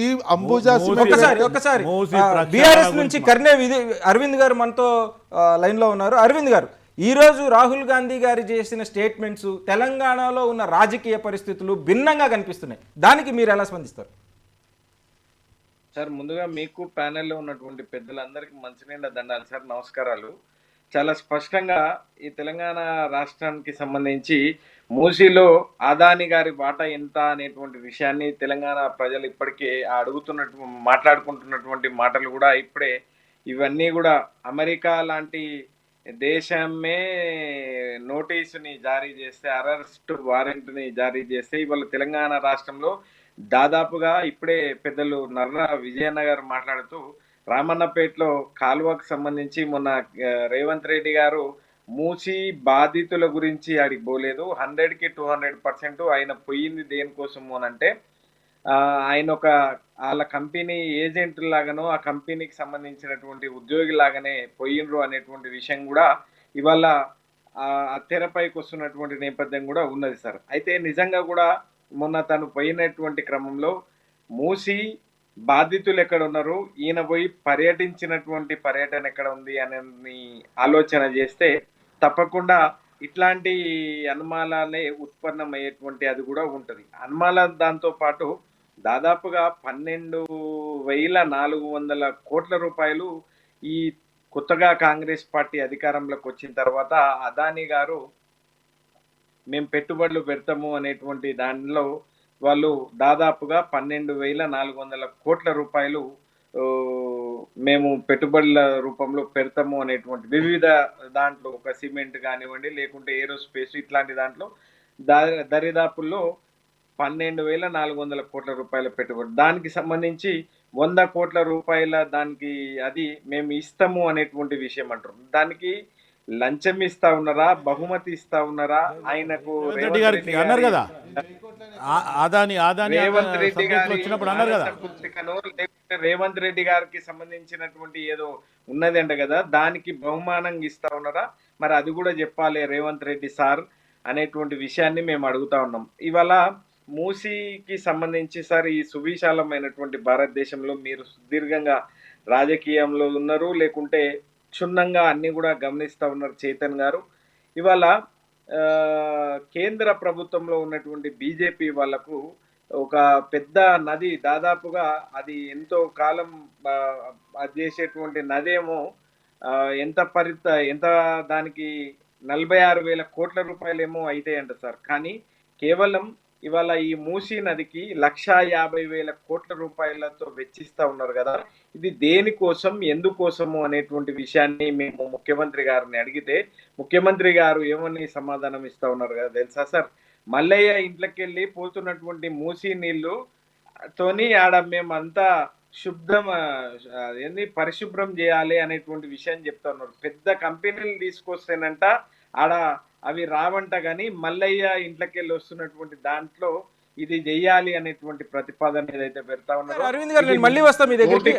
ఈ అంబుజా ఒక్కసారి బీఆర్ఎస్ నుంచి కర్నే అరవింద్ గారు మనతో లైన్ లో ఉన్నారు. అరవింద్ గారు, ఈ రోజు రాహుల్ గాంధీ గారు చేసిన స్టేట్మెంట్స్ తెలంగాణలో ఉన్న రాజకీయ పరిస్థితులు భిన్నంగా కనిపిస్తున్నాయి. దానికి మీరు ఎలా స్పందిస్తారు? సార్, ముందుగా మీకు ప్యానెల్లో ఉన్నటువంటి పెద్దలందరికీ మంచినీళ్ళ దండాలు సార్, నమస్కారాలు. చాలా స్పష్టంగా ఈ తెలంగాణ రాష్ట్రానికి సంబంధించి మూసీలో అదాని గారి వాటా ఎంత అనేటువంటి విషయాన్ని తెలంగాణ ప్రజలు ఇప్పటికే మాట్లాడుకుంటున్నటువంటి మాటలు కూడా ఇప్పుడే ఇవన్నీ కూడా అమెరికా లాంటి దేశమే నోటీసుని జారీ చేస్తే, అరెస్ట్ వారెంట్ని జారీ చేస్తే, ఇవాళ తెలంగాణ రాష్ట్రంలో దాదాపుగా ఇప్పుడే పెద్దలు నర్ర విజయన్న గారు మాట్లాడుతూ రామన్నపేటలో కాలువకు సంబంధించి మొన్న రేవంత్ రెడ్డి గారు మూసి బాధితుల గురించి ఆడికి పోలేదు, 100కి 200% ఆయన పోయింది దేనికోసము అని అంటే ఆయన ఒక వాళ్ళ కంపెనీ ఏజెంట్ లాగానో ఆ కంపెనీకి సంబంధించినటువంటి ఉద్యోగి లాగానే పోయినరు అనేటువంటి విషయం కూడా ఇవాళ తెరపైకి వస్తున్నటువంటి నేపథ్యం కూడా ఉన్నది సార్. అయితే నిజంగా కూడా మొన్న తను పోయినటువంటి క్రమంలో మూసి బాధితులు ఎక్కడ ఉన్నారు, ఈయన పోయి పర్యటించినటువంటి పర్యటన ఎక్కడ ఉంది అని ఆలోచన చేస్తే తప్పకుండా ఇట్లాంటి అనుమానాలే ఉత్పన్నమయ్యేటువంటి అది కూడా ఉంటుంది. అనుమానాల దాంతో పాటు దాదాపుగా 12,400 కోట్ల రూపాయలు ఈ కొత్తగా కాంగ్రెస్ పార్టీ అధికారంలోకి వచ్చిన తర్వాత అదానీ గారు మేము పెట్టుబడులు పెడతాము అనేటువంటి దానిలో వాళ్ళు దాదాపుగా 12,400 కోట్ల రూపాయలు మేము పెట్టుబడుల రూపంలో పెడతాము అనేటువంటి వివిధ దాంట్లో ఒక సిమెంట్ కానివ్వండి, లేకుంటే ఏరోస్పేస్ ఇట్లాంటి దాంట్లో దరిదాపుల్లో 12,400 కోట్ల రూపాయల పెట్టుబడి, దానికి సంబంధించి 100 కోట్ల రూపాయల దానికి అది మేము ఇస్తాము అనేటువంటి విషయం అంటారు. దానికి లంచం ఇస్తా ఉన్నారా, బహుమతి ఇస్తా ఉన్నారా? ఆయనకు అన్నారు కదా రేవంత్ రెడ్డి గారు రేవంత్ రెడ్డి గారికి సంబంధించినటువంటి ఏదో ఉన్నది అంట కదా, దానికి బహుమానంగా ఇస్తా ఉన్నారా? మరి అది కూడా చెప్పాలి రేవంత్ రెడ్డి సార్ అనేటువంటి విషయాన్ని మేము అడుగుతా ఉన్నాం. ఇవాళ మూసీకి సంబంధించి సార్, ఈ సువిశాలమైనటువంటి భారతదేశంలో మీరు సుదీర్ఘంగా రాజకీయంలో ఉన్నారు, లేకుంటే క్షుణ్ణంగా అన్ని కూడా గమనిస్తూ ఉన్నారు చేతన్ గారు. ఇవాళ కేంద్ర ప్రభుత్వంలో ఉన్నటువంటి బీజేపీ వాళ్లకు ఒక పెద్ద నది, దాదాపుగా అది ఎంతో కాలం అది చేసేటువంటి నదేమో ఎంత దానికి 46,000 కోట్ల రూపాయలేమో అయితాయంట సార్. కానీ కేవలం ఇవాళ ఈ మూసీ నదికి 1,50,000 కోట్ల రూపాయలతో వెచ్చిస్తా ఉన్నారు కదా. ఇది దేనికోసం, ఎందుకోసము అనేటువంటి విషయాన్ని మేము ముఖ్యమంత్రి గారిని అడిగితే ముఖ్యమంత్రి గారు ఏమని సమాధానం ఇస్తా ఉన్నారు కదా తెలుసా సార్? మల్లయ్య ఇంట్లోకి వెళ్ళి పోతున్నటువంటి మూసీ నీళ్లు తోని ఆడ మేమంతా పరిశుభ్రం చేయాలి అనేటువంటి విషయం చెప్తా ఉన్నారు. పెద్ద కంపెనీలు తీసుకొస్తేనంట ఆడ అవి రావంట, కానీ మల్లయ్య ఇంట్లోకి వెళ్ళి వస్తున్నటువంటి దాంట్లో ఇది చెయ్యాలి అనేటువంటి ప్రతిపాదన ఏదైతే పెడతా ఉన్నారు. అరవింద్ గారు, నేను మళ్ళీ వస్తాను మీ దగ్గరికి.